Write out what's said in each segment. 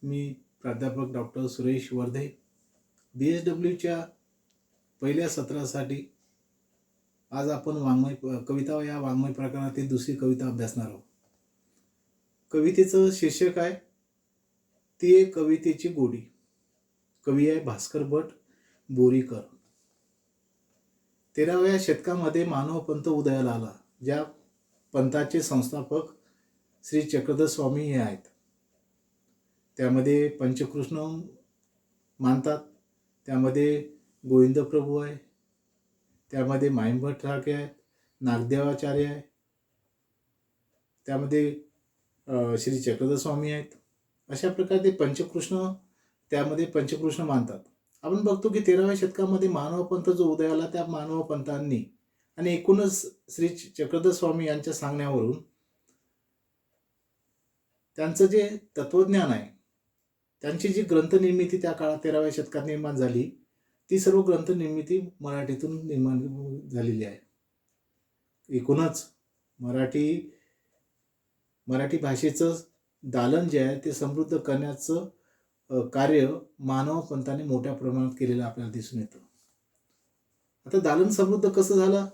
मी प्राध्यापक डॉक्टर सुरेश वर्धे BSWच्या पहिल्या सत्रासाठी आज आपण कविता या वाङ्मय प्रकारातील दुसरी कविता अभ्यासणार आहोत. कवितेचं शीर्षक आहे ती एक कवितेची गोडी. कवी आहे भास्कर भट बोरीकर. 13व्या शतकामध्ये मानव पंथ उदयाला आला. ज्या पंथाचे संस्थापक श्री चक्रधर स्वामी हे आहेत. त्यामध्ये पंचकृष्ण मानतात. त्यामध्ये गोविंद प्रभू आहे. त्यामध्ये माईंभट ठाके आहेत. नागदेवाचार्य आहे. त्यामध्ये श्री चक्रधर स्वामी आहेत. अशा प्रकारे त्यामध्ये पंचकृष्ण मानतात. आपण बघतो की 13व्या शतकामध्ये मानव पंथ जो उदयाला त्या मानव पंथांनी आणि एकूणच श्री चक्रधर स्वामी यांच्या सांगण्यावरून त्यांचं जे तत्वज्ञान आहे, त्यांची जी ग्रंथनिर्मिती त्या काळात 13व्या शतकात निर्माण झाली, ती सर्व ग्रंथनिर्मिती मराठीतून निर्माण झालेली आहे. एकूणच मराठी भाषेचं दालन जे आहे ते समृद्ध करण्याचं कार्य मानव पंथाने मोठ्या प्रमाणात केलेलं आपल्याला दिसून येतं. आता दालन समृद्ध कसं झालं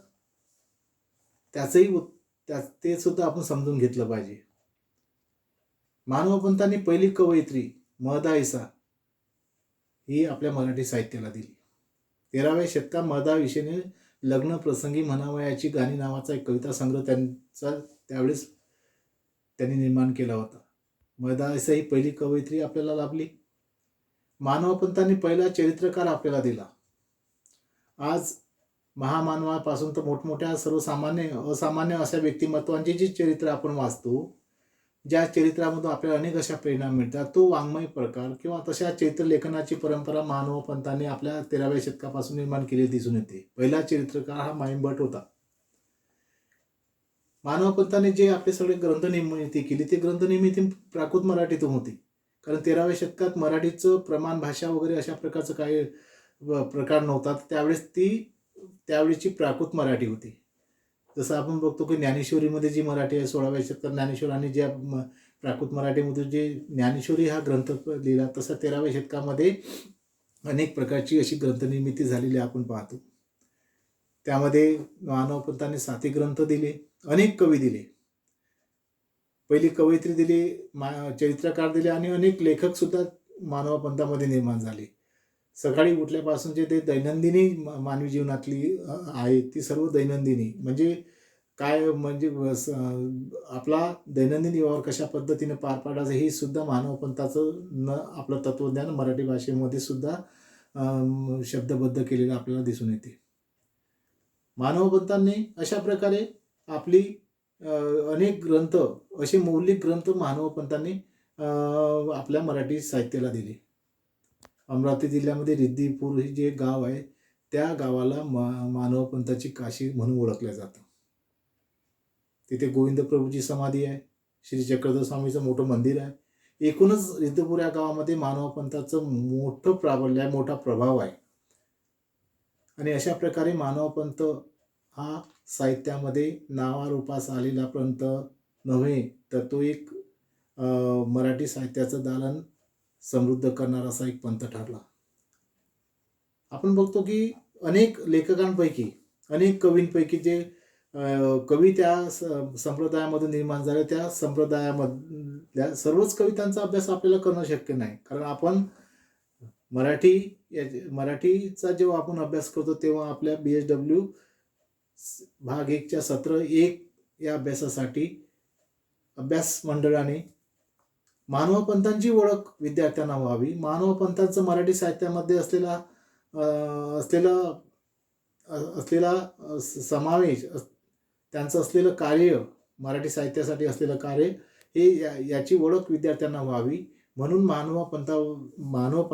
ते सुद्धा आपण समजून घेतलं पाहिजे. मानव पंथाने पहिली कवयित्री महदा इसा ही आपल्या मराठी साहित्याला दिली. 13व्या शतकात महदा विषयने लग्न प्रसंगी म्हणावयाची गाणी नावाचा एक कविता संग्रह त्यावेळेस त्यांनी निर्माण केला होता. महदा इसा ही पहिली कवयित्री आपल्याला लाभली. मानव पंथाने पहिला चरित्रकार आपल्याला दिला. आज महामानवापासून तर मोठमोठ्या असामान्य अशा व्यक्तिमत्वांची जी चरित्र आपण वाचतो, ज्या चरित्रामधून आपल्याला अनेक अशा प्रेरणा मिळतात, तो वाङ्मय प्रकार किंवा तशा चरित्र लेखनाची परंपरा मानव पंथाने आपल्या 13व्या शतकापासून निर्माण केली दिसून येते. पहिला चरित्रकार हा माईंभट होता. मानव पंथाने जे आपले सगळे ग्रंथनिर्मिती केली ती ग्रंथनिर्मिती प्राकृत मराठीतून होती. कारण 13व्या शतकात मराठीचं प्रमाण भाषा वगैरे अशा प्रकारचं काही प्रकार नव्हता. त्यावेळेची प्राकृत मराठी होती. जसं आपण बघतो की ज्ञानेश्वरीमध्ये जी मराठी आहे 16व्या शतकात ज्ञानेश्वरांनी ज्या प्राकृत मराठीमधून जे ज्ञानेश्वरी हा ग्रंथ लिहिला, तसा 13व्या शतकामध्ये अनेक प्रकारची अशी ग्रंथनिर्मिती झालेली आपण पाहतो. त्यामध्ये मानव पंथाने 7 ग्रंथ दिले, अनेक कवी दिले. पहिली कवयित्री दिली, चरित्रकार दिले आणि अनेक लेखक सुद्धा मानव पंथामध्ये निर्माण झाले. सकाळी उठल्यापासून जे ते दैनंदिनी मानवी जीवनातली आहे ती सर्व दैनंदिनी म्हणजे काय, म्हणजे आपला दैनंदिन व्यवहार कशा पद्धतीने पार पाडायचं हे सुद्धा मानव पंथाचं आपलं तत्वज्ञान मराठी भाषेमध्ये सुद्धा शब्दबद्ध केलेलं आपल्याला दिसून येते. मानव पंथांनी अशा प्रकारे आपली अनेक ग्रंथ, असे मौलिक ग्रंथ मानव पंथांनी आपल्या मराठी साहित्याला दिले. अमरावती जिल्ह्यामध्ये रिद्दीपूर हे जे गाव आहे त्या गावाला मानव पंथाची काशी म्हणून ओळखलं जातं. तिथे गोविंद प्रभूची समाधी आहे. श्री चक्रधर स्वामीचं मोठं मंदिर आहे. एकूणच रिद्दीपूर या गावामध्ये मानव पंथाचं मोठं प्राबल्य आहे, मोठा प्रभाव आहे. आणि अशा प्रकारे मानव पंथ हा साहित्यामध्ये नावारूपास आलेला पंथ नव्हे, तर तो एक मराठी साहित्याचं दालन समृद्ध करणारा असा एक पंथ ठरला. आपण बघतो की अनेक लेखकांपैकी, अनेक कवींपैकी जे कवी त्या संप्रदायामधून निर्माण झाले, त्या संप्रदायामधल्या सर्वच कवितांचा अभ्यास आपल्याला करणं शक्य नाही. कारण आपण मराठीचा जेव्हा आपण अभ्यास करतो तेव्हा आपल्या BSW भाग 1च्या सत्र 1 या अभ्यासासाठी अभ्यास मंडळाने मानव पंथांची ओळख विद्यार्थ्यांना व्हावी, मानव पंथांचं मराठी साहित्यामध्ये असलेला समावेश, त्यांचं असलेलं कार्य, मराठी साहित्यासाठी असलेलं कार्य हे याची ओळख विद्यार्थ्यांना व्हावी म्हणून मानव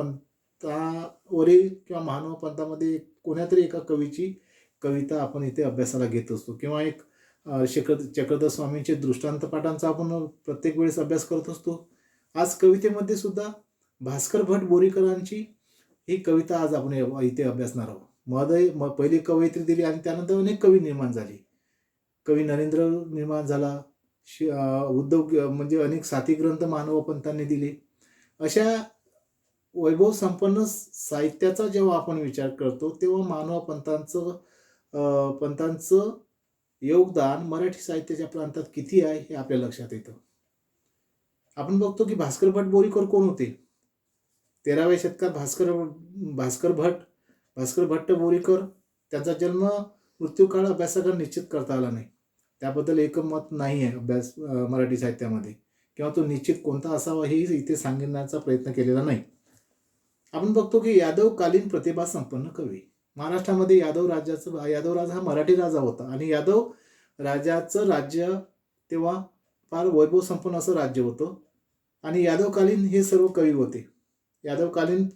पंथावरील किंवा मानव पंथामध्ये कोणातरी एका कवीची कविता आपण इथे अभ्यासाला घेत असतो किंवा एक चक्रधर स्वामींचे दृष्टांत पाठांचा आपण प्रत्येक वेळेस अभ्यास करत असतो. आज कवितेमध्ये सुद्धा भास्कर भट बोरीकरांची ही कविता आज आपण इथे अभ्यासणार आहोत. पहिली कवयित्री दिली आणि त्यानंतर अनेक कवी निर्माण झाली. कवी नरेंद्र निर्माण झाला. उद्योग म्हणजे अनेक 7 ग्रंथ मानव पंथांनी दिले. अशा वैभव संपन्न साहित्याचा जेव्हा आपण विचार करतो तेव्हा पंतांचं योगदान मराठी साहित्याच्या प्रांतात किती आहे हे आपल्या लक्षात येतं. आपण बघतो की भास्कर भट बोरीकर कोण होते? 13व्या शतकात भास्कर भट्ट बोरीकर, त्यांचा जन्म मृत्यूकाळ अभ्यासाकडे निश्चित करता आला नाही. त्याबद्दल एकमत नाही आहे मराठी साहित्यामध्ये, किंवा तो निश्चित कोणता असावा हे इथे सांगण्याचा प्रयत्न केलेला नाही. आपण बघतो की यादवकालीन प्रतिभा संपन्न कवी. महाराष्ट्रामध्ये यादव राजा हा मराठी राजा होता आणि यादव राजाचं राज्य तेव्हा फार वैभव संपन्न असं राज्य होतं आणि यादवकालीन हे सर्व कवी होते. यादवकालीन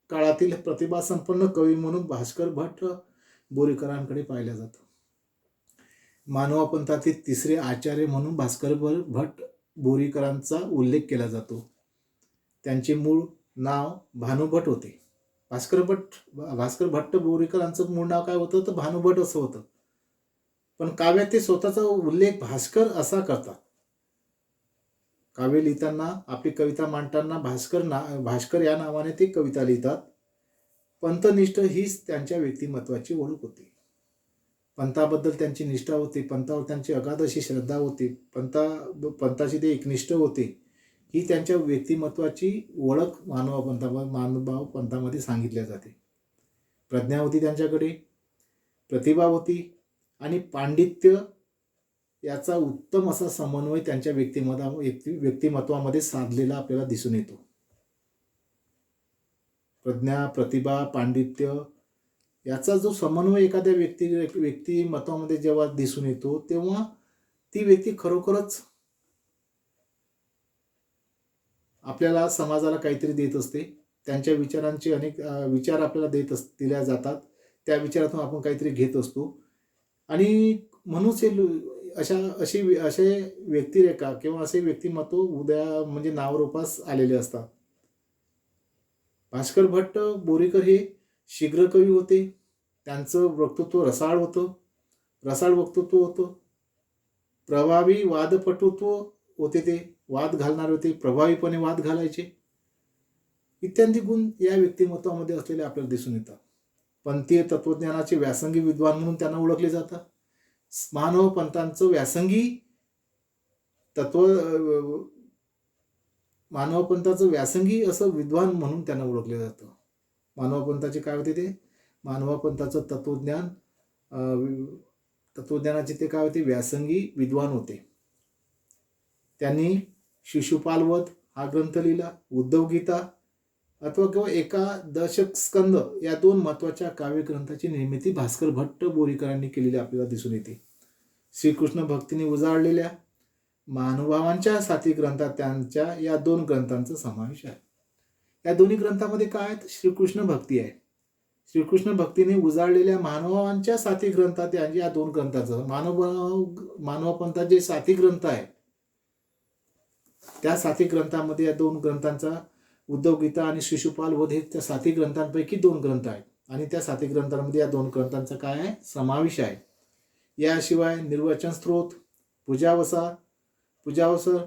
काळातील प्रतिभा संपन्न कवी म्हणून भास्कर भट बोरीकरांकडे पाहिलं जातं. मानवापंथातील तिसरे आचार्य म्हणून भास्कर भट बोरीकरांचा उल्लेख केला जातो. त्यांचे मूळ नाव भानुभट होते. भास्कर भट्ट बोरीकरांचं मूळ नाव काय होतं तर भानुभट असं होतं. पण काव्यात ते स्वतःचा उल्लेख भास्कर असा करतात. काव्य लिहिताना, आपली कविता मांडताना भास्कर या नावाने ते कविता लिहितात. पंथनिष्ठ हीच त्यांच्या व्यक्तिमत्वाची ओळख होती. पंथाबद्दल त्यांची निष्ठा होती, पंथावर त्यांची अगाध अशी श्रद्धा होती, पंथाशी ते एकनिष्ठ होते. ही त्यांच्या व्यक्तिमत्वाची ओळख मानवभाव पंथामध्ये सांगितल्या जाते. प्रज्ञा होती त्यांच्याकडे, प्रतिभा होती आणि पांडित्य याचा उत्तम असा समन्वय त्यांच्या व्यक्तिमत्वामध्ये साधलेला आपल्याला दिसून येतो. प्रज्ञा, प्रतिभा, पांडित्य याचा जो समन्वय एखाद्या व्यक्तिमत्वामध्ये जेव्हा दिसून येतो तेव्हा ती व्यक्ती खरोखरच आपल्याला, समाजाला काहीतरी देत असते. त्यांच्या विचारांचे अनेक विचार आपल्याला दिल्या जातात. त्या विचारातून आपण काहीतरी घेत असतो आणि म्हणूनच असे व्यक्तिरेखा किंवा असे व्यक्तिमत्व उदया म्हणजे नावरूपास आलेले असतात. भास्कर भट्ट बोरीकर हे शीघ्र कवी होते. त्यांचं वक्तृत्व रसाळ वक्तृत्व होतं. प्रभावी वादपटुत्व होते, ते वाद घालणारे होते, प्रभावीपणे वाद घालायचे. इत्यादी गुण या व्यक्तिमत्वामध्ये असलेले आपल्याला दिसून येतात. पंथीय तत्वज्ञानाचे व्यासंगी विद्वान म्हणून त्यांना ओळखले जातात. मानव पंथांचं मानवपंथाचं व्यासंगी असं विद्वान म्हणून त्यांना ओळखले जातं. मानवपंथाचे काय होते ते? मानवपंथाचं तत्वज्ञानाचे ते काय होते? व्यासंगी विद्वान होते. त्यांनी शिशुपालवध हा ग्रंथ लिहिला. उद्धवगीता किंवा एकादशक स्कंद या 2 महत्त्वाच्या काव्यग्रंथाची निर्मिती भास्कर भट्ट बोरीकरांनी केलेली आपल्याला दिसून येते. श्रीकृष्ण भक्तीने उजाळलेल्या महानुभावांच्या 7 ग्रंथात त्यांच्या या 2 ग्रंथांचा समावेश आहे. या दोन्ही ग्रंथामध्ये काय आहे? श्रीकृष्ण भक्ती आहे. श्रीकृष्ण भक्तीने उजाळलेल्या महानुभावांच्या 7 ग्रंथात या 2 ग्रंथाचं मानवपंथात जे 7 ग्रंथ आहेत त्या 7 ग्रंथांमध्ये या 2 ग्रंथांचा उद्धवगीता आणि शिशुपाल वध हे त्या 7 ग्रंथांपैकी 2 ग्रंथ आहेत आणि त्या 7 ग्रंथांमध्ये या 2 ग्रंथांचा काय आहे? समावेश आहे. याशिवाय निर्वचन स्तोत्र, पूजावसर,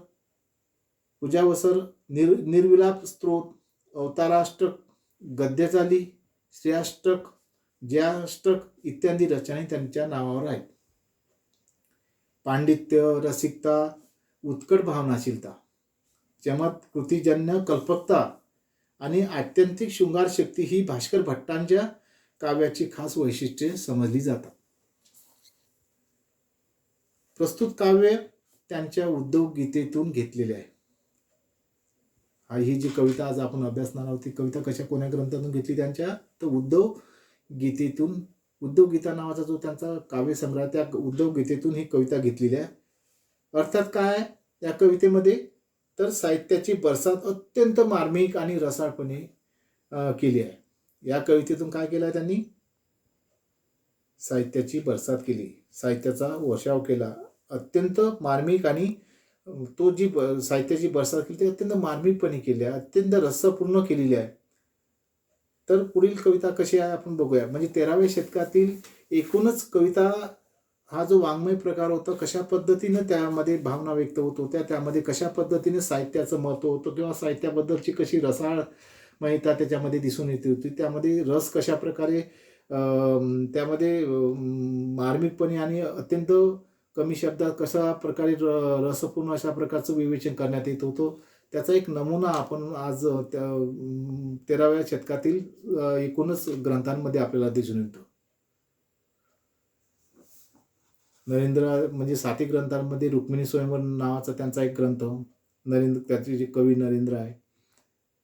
निर्विलाप स्तोत्र, अवताराष्टक, गद्यचाली, श्रेयाष्टक, जयाष्टक इत्यादी रचना त्यांच्या नावावर आहेत. पांडित्य, रसिकता, उत्कट भावनाशीलता, चमत्कृतीजन्य कल्पकता आणि आत्यंतिक शृंगार शक्ती ही भास्कर भट्टांच्या काव्याची खास वैशिष्ट्ये समजली जातात. प्रस्तुत काव्य त्यांच्या उद्धव गीतेतून घेतलेले आहे. ही जी कविता आज आपण अभ्यासणार आहोत ती कविता कोण्या ग्रंथातून घेतली? त्यांच्या तर उद्धव गीतेतून. उद्धव गीता नावाचा जो त्यांचा काव्यसंग्रह, त्या उद्धव गीतेतून ही कविता घेतलेली आहे. अर्थात काय या कवितेमध्ये तर साहित्याची बरसात अत्यंत मार्मिक आणि रसाळपणे केली आहे. या कवितेतून काय केलं त्यांनी? साहित्याची बरसात केली, साहित्याचा वर्षाव केला. अत्यंत मार्मिक आणि तो जी साहित्याची बरसात केली ती अत्यंत मार्मिकपणे केली आहे, अत्यंत रसपूर्ण केलेली आहे. तर पुढील कविता कशी आहे आपण बघूया. म्हणजे 13व्या शतकातील एकूणच कविता हा जो वाङ्मय प्रकार होता, कशा पद्धतीने त्यामध्ये भावना व्यक्त होत होत्या, त्यामध्ये कशा पद्धतीने साहित्याचं महत्त्व होतं किंवा साहित्याबद्दलची कशी रसाळमयता त्याच्यामध्ये दिसून येते होती, त्यामध्ये रस कशा प्रकारे त्यामध्ये मार्मिकपणे आणि अत्यंत कमी शब्दात कशा प्रकारे रसपूर्ण अशा प्रकारचं विवेचन करण्यात येत होतं, त्याचा एक नमुना आपण आज त्या 13व्या शतकातील एकूणच ग्रंथांमध्ये आपल्याला दिसून येतो. नरेंद्र म्हणजे साती ग्रंथांमध्ये रुक्मिणी स्वयंवर नावाचा त्यांचा एक ग्रंथ, नरेंद्र त्याचे जे कवी नरेंद्र आहे.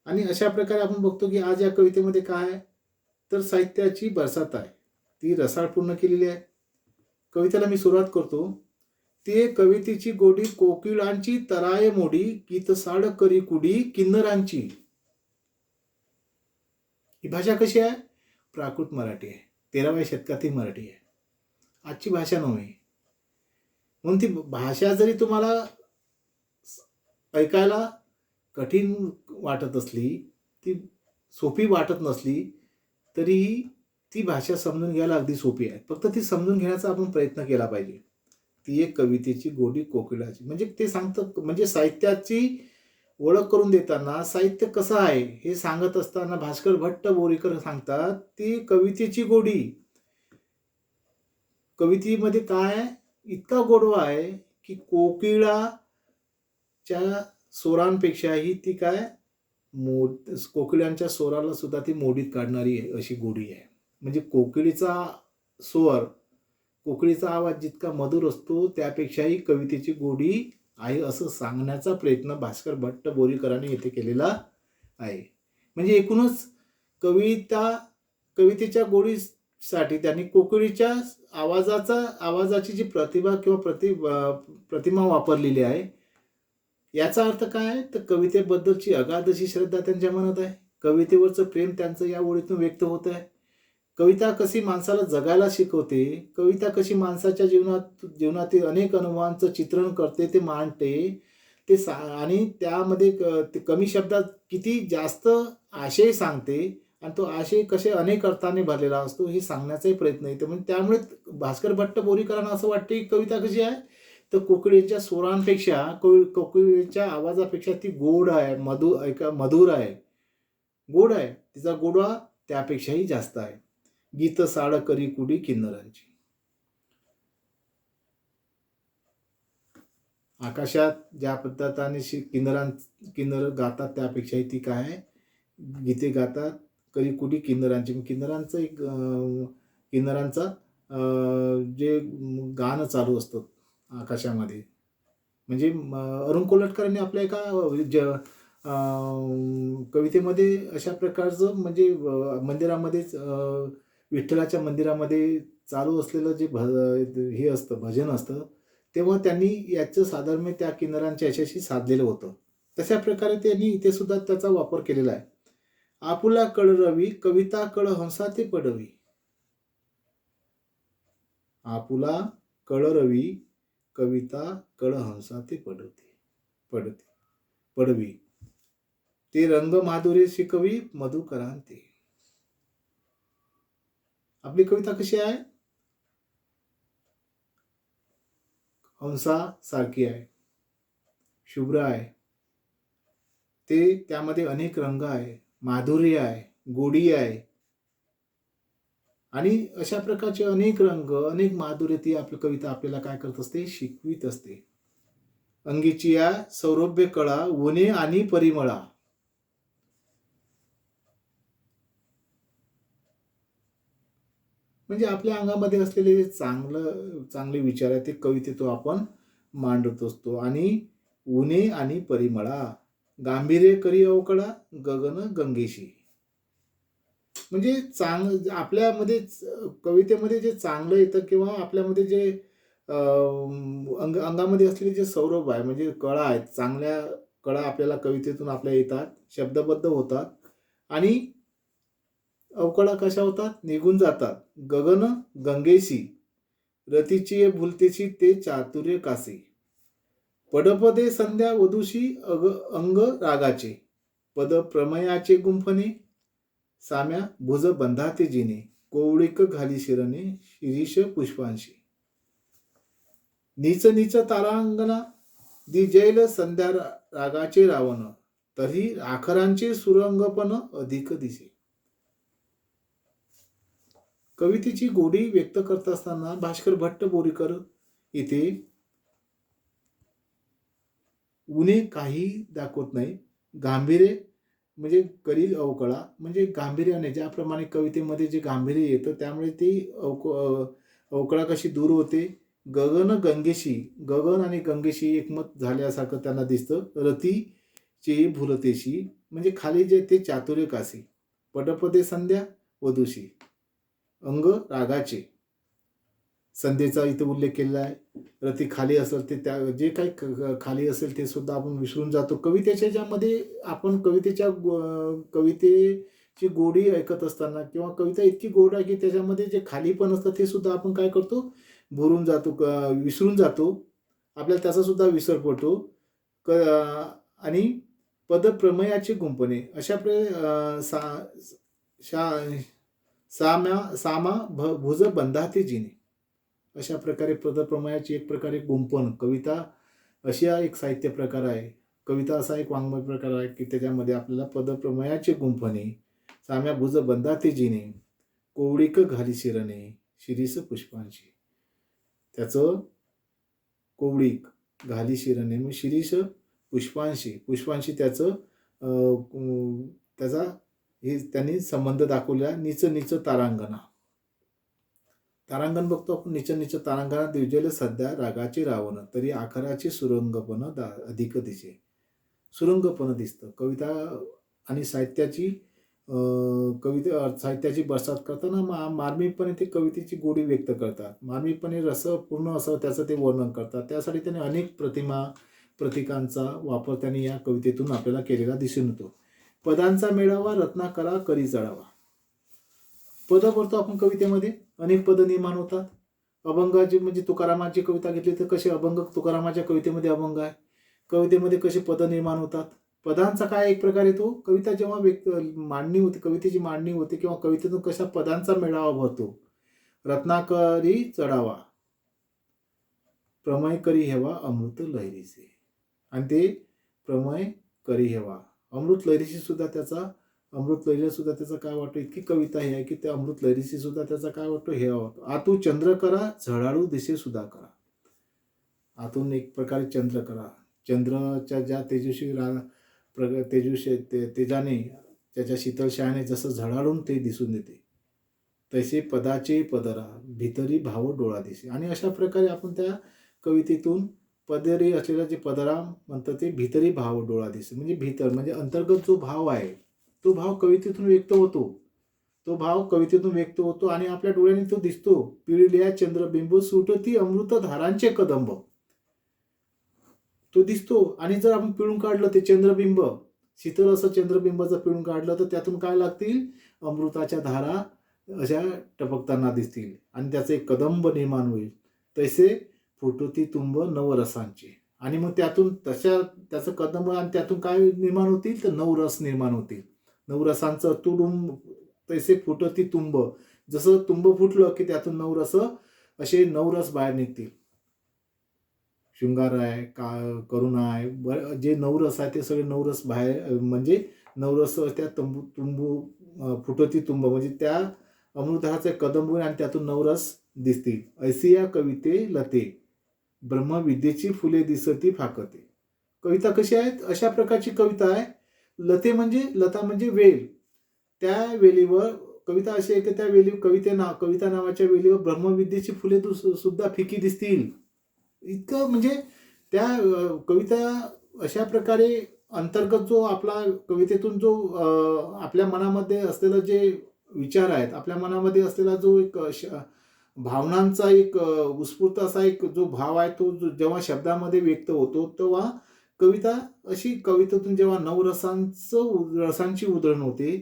आणि अशा प्रकारे आपण बघतो की आज या कवितेमध्ये काय आहे, तर साहित्याची बरसात आहे, ती रसाळपूर्ण केलेली आहे. कवितेला मी सुरुवात करतो. ते कवितेची गोडी कोकिळांची तराय मोडी, गीतसाड करी कुडी किन्नरांची. ही भाषा कशी आहे? प्राकृत मराठी आहे, 13व्या शतकातील मराठी आहे, आजची भाषा नव्हे. म्हणून ती भाषा जरी तुम्हाला ऐकायला कठीण वाटत असली, ती सोपी वाटत नसली, तरीही ती भाषा समजून घ्यायला अगदी सोपी आहे. फक्त ती समजून घेण्याचा आपण प्रयत्न केला पाहिजे. ती एक कवितेची गोडी कोकिळाची, म्हणजे ते सांगतं, म्हणजे साहित्याची ओळख करून देताना साहित्य कसं आहे हे सांगत असताना भास्कर भट्ट बोरीकर सांगतात, ती कवितेची गोडी. कवितेमध्ये काय इतका गोडवा आहे की कोकिळाच्या स्वरांपेक्षाही ती काय कोकिळांच्या स्वराला सुद्धा ती मोडीत काढणारी आहे, अशी गोडी आहे. म्हणजे कोकिळीचा स्वर, कोकिळीचा आवाज जितका मधुर असतो त्यापेक्षाही कवितेची गोडी आहे, असं सांगण्याचा प्रयत्न भास्कर भट्ट बोरीकरांनी येथे केलेला आहे. म्हणजे एकूणच कवितेच्या गोडीसाठी त्यांनी कोकिळीच्या आवाजाची जी प्रतिभा किंवा प्रतिमा वापरलेली आहे. याचा अर्थ काय आहे, तर कवितेबद्दलची अगाध अशी श्रद्धा त्यांच्या मनात आहे. कवितेवरचं प्रेम त्यांचं या ओळीतून व्यक्त होत आहे. कविता कशी माणसाला जगायला शिकवते, कविता कशी माणसाच्या जीवनातील अनेक अनुभवांचं चित्रण करते, ते मांडते, आणि त्यामध्ये ते कमी शब्दात किती जास्त आशय सांगते, आणि तो आशय कसे अनेक अर्थाने भरलेला असतो हे सांगण्याचाही प्रयत्न येतो. म्हणजे त्यामुळे भास्कर भट्ट बोरीकरांना असं वाटते की कविता कशी आहे, तर कोकिळीच्या स्वरांपेक्षा, कोकिळीच्या आवाजापेक्षा ती गोड आहे, मधुर आहे, गोड आहे, तिचा गोडवा त्यापेक्षाही जास्त आहे. गीत साड करी कुडी किन्नरांची. आकाशात ज्या पद्धतीने किन्नर गातात त्यापेक्षाही ती काय आहे, गीते गातात करी कुडी किन्नरांची. किन्नरांचं एक किन्नरांचा जे गाणं चालू असतं आकाशामध्ये. म्हणजे अरुण कोलटकरांनी आपल्या एका कवितेमध्ये अशा प्रकारचं, म्हणजे मंदिरामध्येच विठ्ठलाच्या मंदिरामध्ये चालू असलेलं जे हे असतं, भजन असतं, तेव्हा त्यांनी याचं साधर्म्य त्या किन्नरांच्या याच्याशी साधलेलं होतं. तशा प्रकारे त्यांनी इथे सुद्धा त्याचा वापर केलेला आहे. आपुला कळ रवी, कविता कळ हंसा ते पडवी. आपुला कळ रवी, कविता कळ हंसा ते पडवी. ते रंग माधुर्य शिकवी मधुकरांते. आपली कविता कशी आहे, हंसा सारखी आहे, शुभ्र आहे, ते त्यामध्ये अनेक रंग आहे, माधुर्य आहे, गोडी आहे, आणि अशा प्रकारचे अनेक रंग, अनेक माधुर्य ती आपली कविता आपल्याला काय करत असते, शिकवित असते. अंगीची या सौरभ्य कळा, उणे आणि परिमळा. म्हणजे आपल्या अंगामध्ये असलेले जे चांगले विचार आहेत ते कवितेतून आपण मांडत असतो. आणि उणे आणि परिमळा, गांभीर्य करी अवकडा, गगन गंगेशी. म्हणजे आपल्यामध्ये कवितेमध्ये जे चांगलं येतं किंवा आपल्यामध्ये जे अंगामध्ये असलेले जे सौरभ आहे, म्हणजे कळा आहेत, चांगल्या कळा आपल्याला कवितेतून आपल्या येतात, शब्दबद्ध होतात, आणि अवकळा कशा होतात, निघून जातात. गगन गंगेशी, रतीची भुलतेशी ते चातुर्य कासे. पदपदे संध्या वधूशी अंग रागाचे, पद प्रमयाचे गुंफणे, साम्या भुज बंधाते जिने, कोवळीक घाली शिरणे शिरीष पुष्पांशी. नीच नीच तारांगणा दिजैल संध्या रागाचे रावण, तरी आखरांचे सुरंगपण अधिक दिसे. कवितेची गोडी व्यक्त करत असताना भास्कर भट्ट बोरीकर इथे उणे काही दाखवत नाही. गांभीर्य म्हणजे करील अवकळा, म्हणजे गांभीर्याने ज्याप्रमाणे कवितेमध्ये जे गांभीर्य येतं त्यामुळे ती अवकळा कशी दूर होते. गगन गंगेशी, गगन आणि गंगेशी एकमत झाल्यासारखं त्यांना दिसतं. रतीची भुलतेशी, म्हणजे खाली जे ते चातुर्य कासी. पटपदे संध्या वधूशी, अंग रागाचे. संध्येचा इथं उल्लेख केलेला आहे. रती खाली असेल ते त्या जे काही खाली असेल ते सुद्धा आपण विसरून जातो. कवितेच्या ज्यामध्ये आपण कवितेची गोडी ऐकत असताना किंवा कविता इतकी गोड आहे की त्याच्यामध्ये जे खाली पण असतं ते सुद्धा आपण काय करतो, भुरून जातो, विसरून जातो. आपल्याला त्याचा सुद्धा विसर पडतो. आणि पदप्रमेयाचे गुंफणे अशा सामा भुज बंधाते जिने, अशा प्रकारे पदप्रमेयाची एक प्रकारे गुंफण. कविता अशी हा एक साहित्य प्रकार आहे. कविता असा एक वाङ्मय प्रकार आहे की त्याच्यामध्ये आपल्याला पदप्रमेयाचे गुंफणे, साम्या भुज बंधाते जिने, कोवळीक घाली शिरणे, शिरीष पुष्पांची. त्याचं कोवळीक घाली शिरणे म्हणजे शिरीष पुष्पांशी, पुष्पांशी त्याचं त्याचा हे त्यांनी संबंध दाखवला. नीच नीच तारांगणा, तारांगण बघतो आपण. नीच नीच तारांगणा द्विजेल सध्या रागाचे रावण, तरी आखराचे सुरंगपण अधिक दिसे. सुरंगपण दिसतं. कविता आणि साहित्याची साहित्याची बरसात करताना मार्मिकपणे ते कवितेची गोडी व्यक्त करतात. मार्मिकपणे रसपूर्ण असं त्याचं ते वर्णन करतात. त्यासाठी त्यांनी अनेक प्रतीकांचा वापर त्यांनी या कवितेतून आपल्याला केलेला दिसून येतो. पदांचा मेळावा रत्नाकरा करी चढावा. पदं करतो आपण कवितेमध्ये, अनेक पदं निर्माण होतात. अभंगाची म्हणजे तुकारामाची कविता घेतली तर कसे अभंग तुकारामाच्या कवितेमध्ये अभंग आहे. कवितेमध्ये कसे पदं निर्माण होतात. पदांचा काय एक प्रकारे तो कविता जेव्हा मांडणी होते, कवितेची मांडणी होते किंवा कवितेतून कशा पदांचा मेळावा भरतो. रत्नाकरी चढावा, प्रमय करी हेवा अमृत लहरीचे, आणि ते प्रमय करी हेवा अमृत लहरीशी सुद्धा त्याचा, अमृत लहरीला सुद्धा त्याचा काय वाटतो. इतकी कविता ही आहे की त्या अमृत लहरीशी सुद्धा त्याचा काय वाटतो, हे वाटतो. आतू चंद्र करा झळाळू दिसे सुद्धा करा. आतून एक प्रकारे चंद्र करा, चंद्राच्या ज्या तेजाने त्याच्या शीतलशयाने जसं झळाळून ते दिसून येते, तसे पदाचे पदरा भितरी भाव डोळा दिसे. आणि अशा प्रकारे आपण त्या कवितेतून पदरी असलेला जे पदरा म्हणतात ते भितरी भाव डोळा दिसे, म्हणजे भीतर म्हणजे अंतर्गत जो भाव आहे तो भाव कवितेतून व्यक्त होतो. तो भाव कवितेतून व्यक्त होतो आणि आपल्या डोळ्याने तो दिसतो. पिळल्या चंद्रबिंब सुटती अमृतधारांचे कदंब, तो दिसतो. आणि जर आपण पिळून काढलं ते चंद्रबिंब, शीतल असं चंद्रबिंब जर पिळून काढलं तर त्यातून काय लागतील, अमृताच्या धारा अशा टपकताना दिसतील आणि त्याचे एक कदंब निर्माण होईल. तसे फुटती तुंब नवरसांची, आणि मग त्यातून त्याचं कदंब आणि त्यातून काय निर्माण होतील तर नवरस निर्माण होतील. नवरसांचं तुडुंब, तसे फुटती तुंब, जसं तुंब फुटलं की त्यातून नवरस, असे नवरस बाहेर निघतील. शृंगार आहे, करुणा आहे, जे नवरस आहे ते सगळे नवरस बाहेर, म्हणजे नवरस त्या फुटती तुंब म्हणजे त्या अमृतधाराचे कदंब आणि त्यातून नवरस दिसतील. ऐसी या कविते लते ब्रह्मविद्येची फुले दिसती फाकते. कविता कशी आहेत, अशा प्रकारची कविता आहे. लते म्हणजे लता म्हणजे वेल, त्या वेलीवर कविता अशी आहे की त्या कविता नावाच्या वेलीवर ब्रह्मविद्येची फुले सुद्धा फिकी दिसतील. इतकं म्हणजे त्या कविता अशा प्रकारे अंतर्गत जो आपला कवितेतून जो आपल्या मनामध्ये असलेला जे विचार आहेत, आपल्या मनामध्ये असलेला जो एक भावनांचा एक उत्स्फूर्त असा एक जो भाव आहे तो जेव्हा शब्दामध्ये व्यक्त होतो तेव्हा कविता अशी, कवितेतून जेव्हा रसांची उधळण होते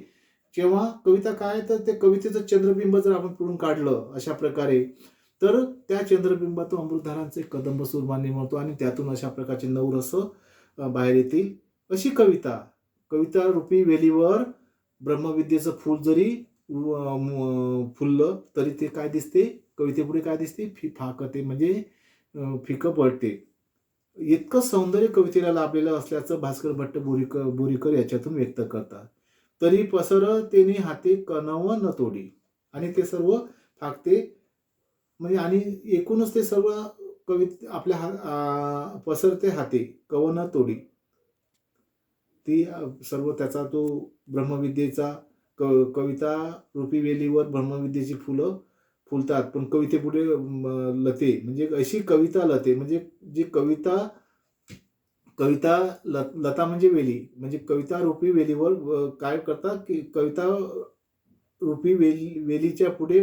जेव्हा कविता काय, तर ते कवितेचं चंद्रबिंब जर आपण पिळून काढलं अशा प्रकारे तर त्या चंद्रबिंबातून अमृतधारांचे कदंब सुरमानी म्हणतो आणि त्यातून अशा प्रकारचे नवरस बाहेर येतील. अशी कविता रूपी वेलीवर ब्रह्मविद्येचं फूल जरी फुललं तरी ते काय दिसते, कवितेपुढे काय दिसते, फाकते म्हणजे फिकं पडते. इतकं सौंदर्य कवितेला लाभलेलं असल्याचं भास्कर भट्ट बोरीकर याच्यातून व्यक्त करतात. तरी पसरतेने हाते कणव न तोडी, आणि ते सर्व फाकते म्हणजे, आणि एकूणच ते सर्व आपल्या पसरते हाते कवन तोडी. ती सर्व त्याचा तो ब्रह्मविद्येचा कविता रूपी वेलीवर ब्रह्मविद्येची फुलं फुलतात, पण कवितेपुढे लते, म्हणजे अशी कविता लते, म्हणजे जी कविता कविता लता म्हणजे वेली, म्हणजे कविता रूपी वेलीवर काय करतात की कविता रूपी वेलीच्या पुढे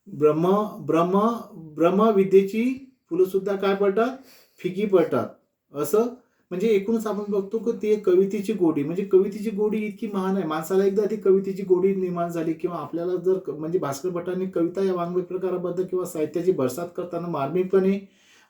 ब्रह्म ब्रह्म ब्रह्मविद्येची फुलं सुद्धा काय पडतात, फिकी पडतात. असं म्हणजे एकूणच आपण बघतो की ते कवितेची गोडी, म्हणजे कवितेची गोडी इतकी महान आहे. माणसाला एकदा ती कवितेची गोडी निर्माण झाली, किंवा आपल्याला जर म्हणजे भास्कर भटांनी कविता या वाङ्मय प्रकाराबद्दल किंवा साहित्याची बरसात करताना मार्मिकपणे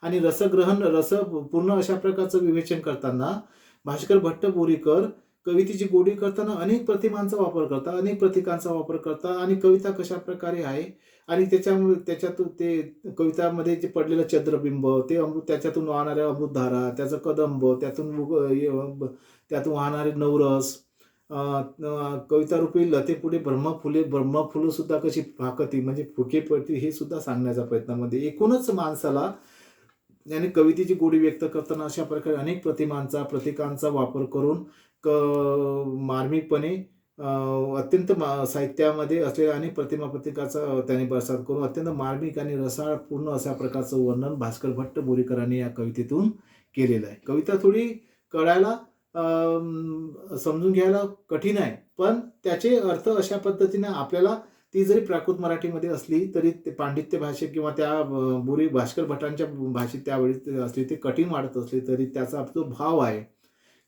आणि रसपूर्ण अशा प्रकारचं विवेचन करताना भास्कर भट्ट बोरीकर कवितेची गोडी करताना अनेक प्रतिमांचा वापर करतात, अनेक प्रतीकांचा वापर करतात, आणि कविता कशा प्रकारे आहे, आणि त्याच्यातून ते कवितामध्ये जे पडलेलं चंद्रबिंब, ते त्याच्यातून वाहणाऱ्या अमृतधारा, त्याचं कदंब, त्यातून वाहणारे नवरस, कवितारूपी लतेपुढे ब्रह्मफुलं सुद्धा कशी फाकती, म्हणजे फुके पडती, हे सुद्धा सांगण्याच्या प्रयत्नामध्ये एकूणच माणसाला याने कवितेची गोडी व्यक्त करताना अशा प्रकारे अनेक प्रतीकांचा वापर करून मार्मिकपणे अत्यंत साहित्यामध्ये असलेल्या अनेक प्रतीकाचा त्याने बरसात करून अत्यंत मार्मिक आणि रसाळपूर्ण अशा प्रकारचं वर्णन भास्कर भट्ट बोरीकरांनी या कवितेतून केलेलं आहे. कविता थोडी कळायला समजून घ्यायला कठीण आहे, पण त्याचे अर्थ अशा पद्धतीने आपल्याला, ती जरी प्राकृत मराठीमध्ये असली तरी ते पांडित्य भाषेत किंवा त्या भास्कर भटांच्या भाषेत त्यावेळी असली, ते कठीण वाटत असले तरी त्याचा जो भाव आहे,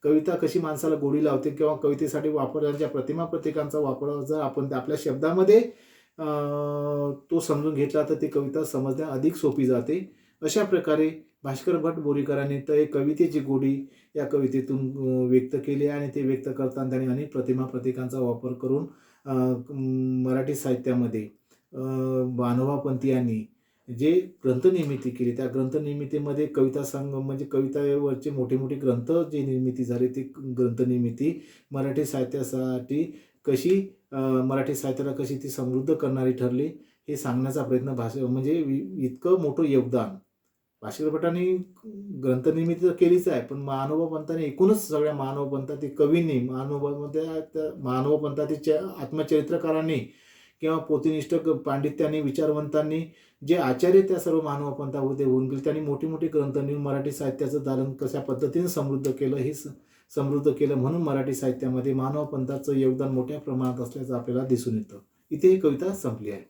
कविता कशी माणसाला गोडी लावते, किंवा कवितेसाठी वापरण्याच्या प्रतीकांचा वापर जर आपण आपल्या शब्दामध्ये तो समजून घेतला तर ती कविता समजण्या अधिक सोपी जाते. अशा प्रकारे भास्कर भट्ट बोरीकरांनी तर कवितेची गोडी या कवितेतून व्यक्त केली, आणि ते व्यक्त करताना त्यांनी अनेक प्रतीकांचा वापर करून मराठी साहित्यामध्ये मानवापंथीयांनी जे ग्रंथनिर्मिती केली, त्या ग्रंथनिर्मितीमध्ये कविता संघ म्हणजे कवितावरचे मोठे ग्रंथ जे निर्मिती झाले, ती ग्रंथनिर्मिती मराठी साहित्यासाठी कशी मराठी साहित्याला कशी ती समृद्ध करणारी ठरली, हे सांगण्याचा प्रयत्न म्हणजे इतकं मोठं योगदान भास्कर भटांनी ग्रंथनिर्मिती तर केलीच आहे, पण महानुभावपंथांनी एकूणच सगळ्या महानुभावपंथातील कवींनी, महानुभावपंथातील आत्मचरित्रकारांनी किंवा पोथीनिष्ठ पांडित्यांनी, विचारवंतांनी, जे आचार्य त्या सर्व महानुभावपंथामध्ये होऊन गेले, त्यांनी मोठी ग्रंथ लिहून मराठी साहित्याचं दालन कशा पद्धतीने समृद्ध केलं, हे समृद्ध केलं. म्हणून मराठी साहित्यामध्ये महानुभावपंथाचं योगदान मोठ्या प्रमाणात असल्याचं आपल्याला दिसून येतं. इथे ही कविता संपली आहे.